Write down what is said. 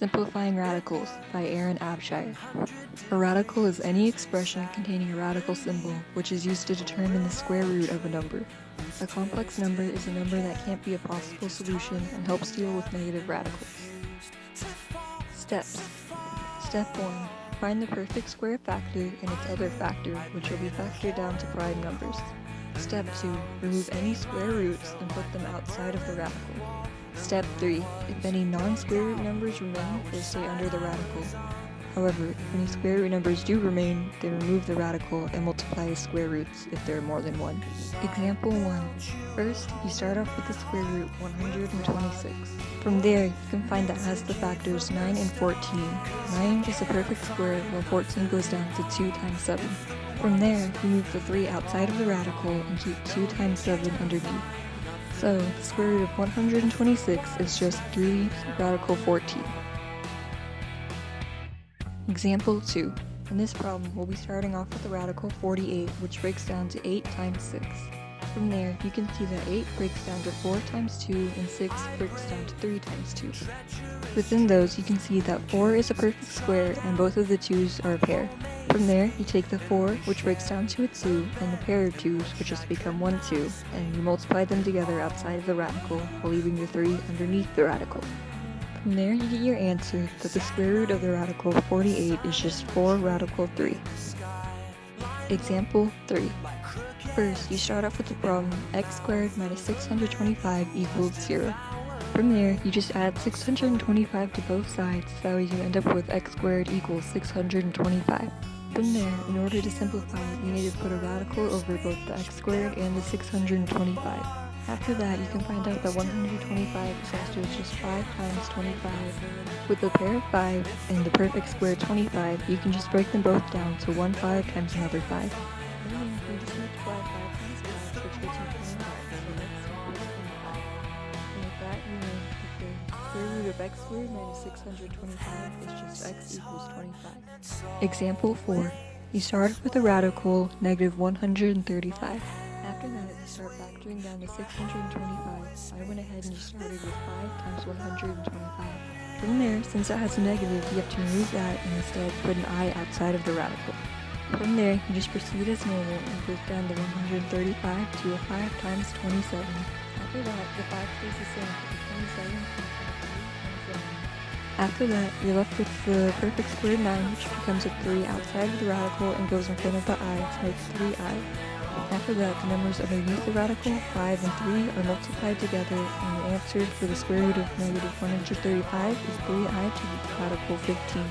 Simplifying Radicals by Erin A. A radical is any expression containing a radical symbol, which is used to determine the square root of a number. A complex number is a number that can't be a possible solution and helps deal with negative radicals. Steps. Step 1. Find the perfect square factor and its other factor, which will be factored down to prime numbers. Step 2. Remove any square roots and put them outside of the radical. Step 3. If any non-square root numbers remain, they stay under the radical. However, if any square root numbers do remain, then remove the radical and multiply the square roots if there are more than one. Example 1. First, you start off with the square root 126. From there, you can find that it has the factors 9 and 14. 9 is a perfect square, while 14 goes down to 2 times 7. From there, you move the 3 outside of the radical and keep 2 times 7 underneath. So, the square root of 126 is just 3 radical 14. Example 2. In this problem, we'll be starting off with the radical 48, which breaks down to 8 times 6. From there, you can see that 8 breaks down to 4 times 2 and 6 breaks down to 3 times 2. Within those, you can see that 4 is a perfect square and both of the 2's are a pair. From there, you take the 4, which breaks down to a 2, and the pair of 2's, which just become 1, 2, and you multiply them together outside of the radical, while leaving the 3 underneath the radical. From there, you get your answer that the square root of the radical 48 is just 4 radical 3. Example 3. First, you start off with the problem x squared minus 625 equals 0. From there, you just add 625 to both sides, so that way you end up with x squared equals 625. From there, in order to simplify, you need to put a radical over both the x squared and the 625. After that, you can find out that 125 is also just 5 times 25. With a pair of 5 and the perfect square 25, you can just break them both down to 1 5 times another 5. Then you just multiply 5 times 5, which gets you 25, so x equals 25. And with that, you know that the square root of x squared minus 625 is just x equals 25. Example 4. You start with a radical negative 135. After that, you start factoring down to 625. I went ahead and just started with 5 times 125. From there, since it has a negative, you have to remove that and instead put an I outside of the radical. From there, you just proceed as normal and break down the 135 to a 5 times 27. After that, the 5 stays the same for the 27, 27. After that, you're left with the perfect square 9, which becomes a 3 outside of the radical and goes in front of the I to make 3i. After that, the numbers underneath the radical, 5 and 3, are multiplied together, and the answer for the square root of negative 135 is 3i to the radical 15.